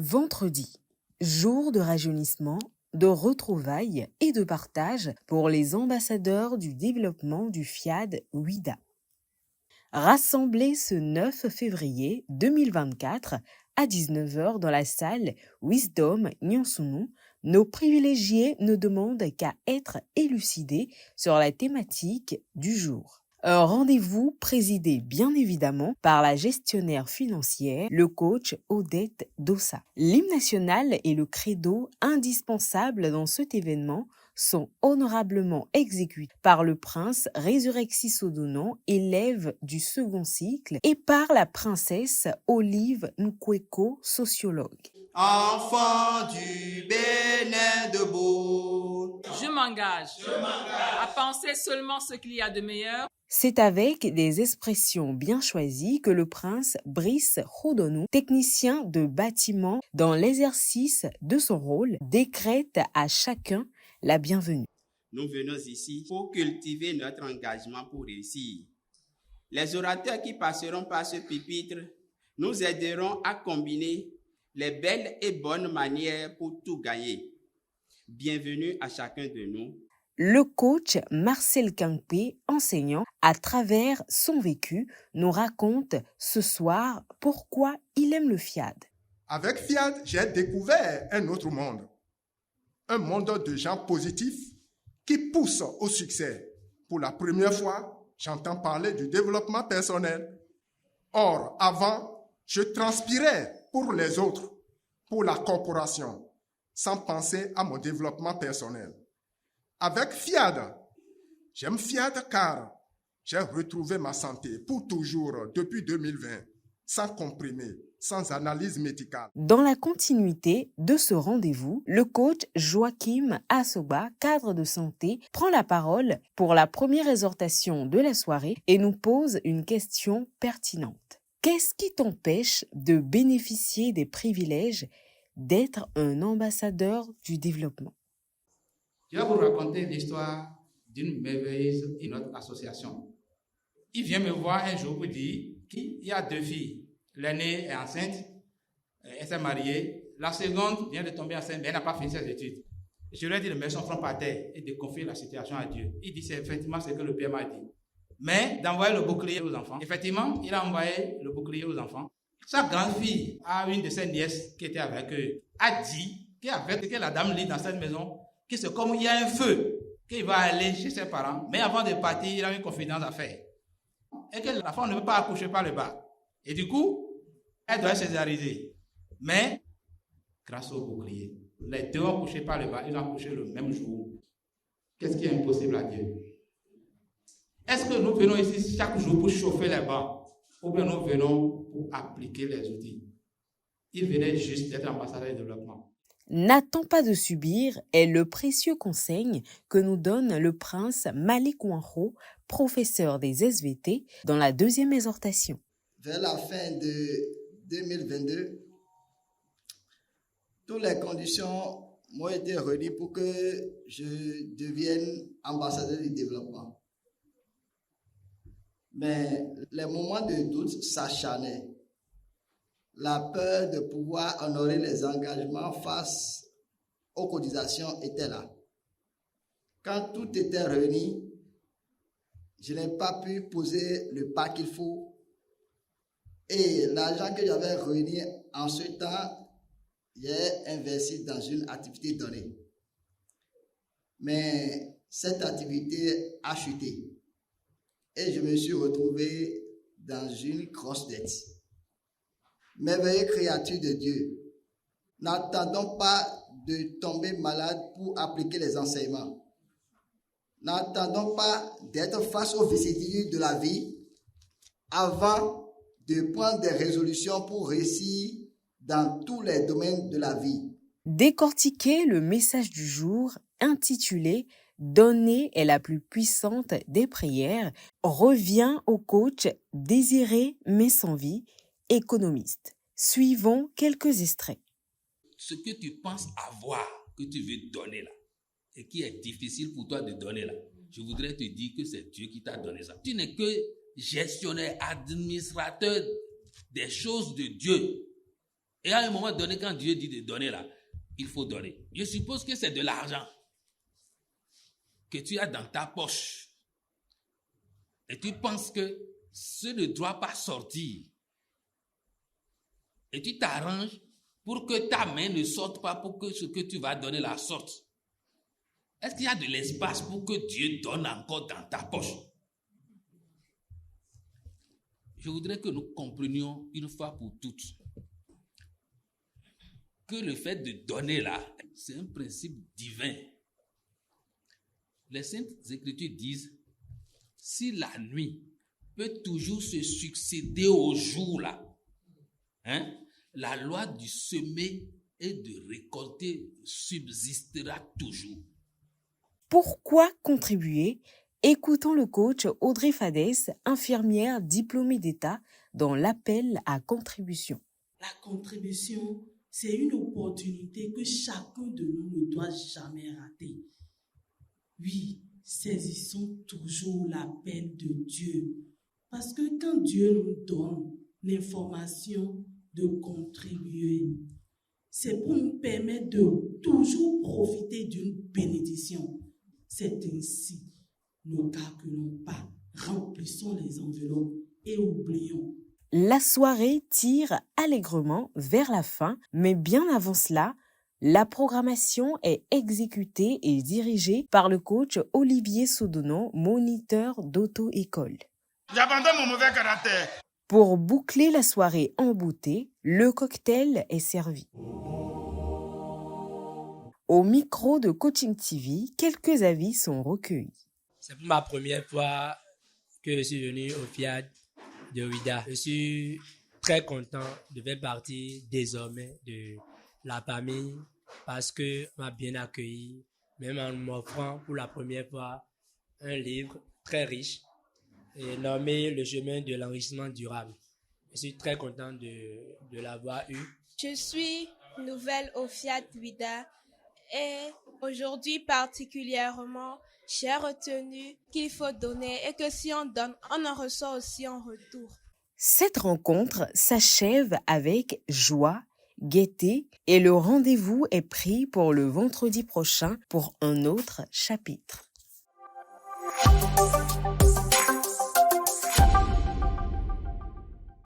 Vendredi, jour de rajeunissement, de retrouvailles et de partage pour les ambassadeurs du développement du FIAD WIDA. Rassemblés ce 9 février 2024 à 19h dans la salle Wisdom Nyansunu, nos privilégiés ne demandent qu'à être élucidés sur la thématique du jour. Un rendez-vous présidé bien évidemment par la gestionnaire financière, le coach Odette Dossa. L'hymne national et le credo indispensables dans cet événement sont honorablement exécutés par le prince Résurrexis Sodonan, élève du second cycle, et par la princesse Olive Nkweko, sociologue. Enfant du Bénin debout. Je m'engage à penser seulement ce qu'il y a de meilleur. C'est avec des expressions bien choisies que le prince Brice Khodonou, technicien de bâtiment dans l'exercice de son rôle, décrète à chacun la bienvenue. Nous venons ici pour cultiver notre engagement pour réussir. Les orateurs qui passeront par ce pupitre nous aideront à combiner les belles et bonnes manières pour tout gagner. Bienvenue à chacun de nous. Le coach Marcel Kangpé, enseignant, à travers son vécu, nous raconte ce soir pourquoi il aime le FIAD. Avec FIAD, j'ai découvert un autre monde. Un monde de gens positifs qui poussent au succès. Pour la première fois, j'entends parler du développement personnel. Or, avant, je transpirais pour les autres, pour la corporation, sans penser à mon développement personnel. Avec FIAD, j'aime FIAD car j'ai retrouvé ma santé pour toujours depuis 2020, sans comprimé, sans analyse médicale. Dans la continuité de ce rendez-vous, le coach Joachim Assoba, cadre de santé, prend la parole pour la première exhortation de la soirée et nous pose une question pertinente. Qu'est-ce qui t'empêche de bénéficier des privilèges d'être un ambassadeur du développement? Je vais vous raconter l'histoire d'une merveilleuse de notre association. Il vient me voir un jour pour dire qu'il y a 2 filles. L'aînée est enceinte, elle s'est mariée. La seconde vient de tomber enceinte, mais elle n'a pas fini ses études. Je lui ai dit de mettre son front par terre et de confier la situation à Dieu. Il dit c'est effectivement ce que le Père m'a dit. Mais d'envoyer le bouclier aux enfants. Effectivement, il a envoyé le bouclier aux enfants. Sa grande fille a une de ses nièces qui était avec eux, a dit que la dame lit dans cette maison, que c'est comme il y a un feu, qu'il va aller chez ses parents, mais avant de partir, il a une confidence à faire. Et que la femme ne peut pas accoucher par le bas. Et du coup, elle doit césariser. Mais, grâce au bouclier, les 2 ont accouché par le bas, ils ont accouché le même jour. Qu'est-ce qui est impossible à Dieu? Est-ce que nous venons ici chaque jour pour chauffer les bancs, ou bien nous venons pour appliquer les outils? Il venait juste d'être ambassadeur de développement. N'attends pas de subir est le précieux conseil que nous donne le prince Malik Wanro, professeur des SVT, dans la 2e exhortation. Vers la fin de 2022, toutes les conditions m'ont été réunies pour que je devienne ambassadeur du développement. Mais les moments de doute s'acharnaient. La peur de pouvoir honorer les engagements face aux cotisations était là. Quand tout était réuni, je n'ai pas pu poser le pas qu'il faut. Et l'argent que j'avais réuni en ce temps, j'ai investi dans une activité donnée. Mais cette activité a chuté. Et je me suis retrouvé dans une grosse dette. Merveilleuse créature de Dieu, n'attendons pas de tomber malade pour appliquer les enseignements. N'attendons pas d'être face aux vicissitudes de la vie avant de prendre des résolutions pour réussir dans tous les domaines de la vie. Décortiquer le message du jour intitulé « Donner est la plus puissante des prières » revient au coach Désiré Messanvi, économiste. Suivons quelques extraits. Ce que tu penses avoir, que tu veux donner là, et qui est difficile pour toi de donner là, je voudrais te dire que c'est Dieu qui t'a donné ça. Tu n'es que gestionnaire, administrateur des choses de Dieu. Et à un moment donné, quand Dieu dit de donner là, il faut donner. Je suppose que c'est de l'argent que tu as dans ta poche. Et tu penses que ce ne doit pas sortir. Et tu t'arranges pour que ta main ne sorte pas, pour que ce que tu vas donner la sorte. Est-ce qu'il y a de l'espace pour que Dieu donne encore dans ta poche? Je voudrais que nous comprenions une fois pour toutes que le fait de donner là, c'est un principe divin. Les Saintes Écritures disent, si la nuit peut toujours se succéder au jour là, la loi du semer et de récolter subsistera toujours. Pourquoi contribuer? Écoutons le coach Audrey Fadès, infirmière diplômée d'État, dans l'appel à contribution. La contribution, c'est une opportunité que chacun de nous ne doit jamais rater. Oui, saisissons toujours l'appel de Dieu. Parce que quand Dieu nous donne l'information de contribuer, c'est pour nous permettre de toujours profiter d'une bénédiction. C'est ainsi, ne calculons pas, remplissons les enveloppes et oublions. La soirée tire allègrement vers la fin, mais bien avant cela, la programmation est exécutée et dirigée par le coach Olivier Sodonon, moniteur d'auto-école. J'abandonne mon mauvais caractère. Pour boucler la soirée en beauté, le cocktail est servi. Au micro de Coaching TV, quelques avis sont recueillis. C'est pour ma première fois que je suis venu au FIAD de Ouidah. Je suis très content de faire partie désormais de la famille parce qu'on m'a bien accueilli, même en m'offrant pour la première fois un livre très riche et nommé Le chemin de l'enrichissement durable. Je suis très content de l'avoir eu. Je suis nouvelle au FIAD Ouidah et aujourd'hui particulièrement, j'ai retenu qu'il faut donner et que si on donne, on en reçoit aussi en retour. Cette rencontre s'achève avec joie, gaieté et le rendez-vous est pris pour le vendredi prochain pour un autre chapitre.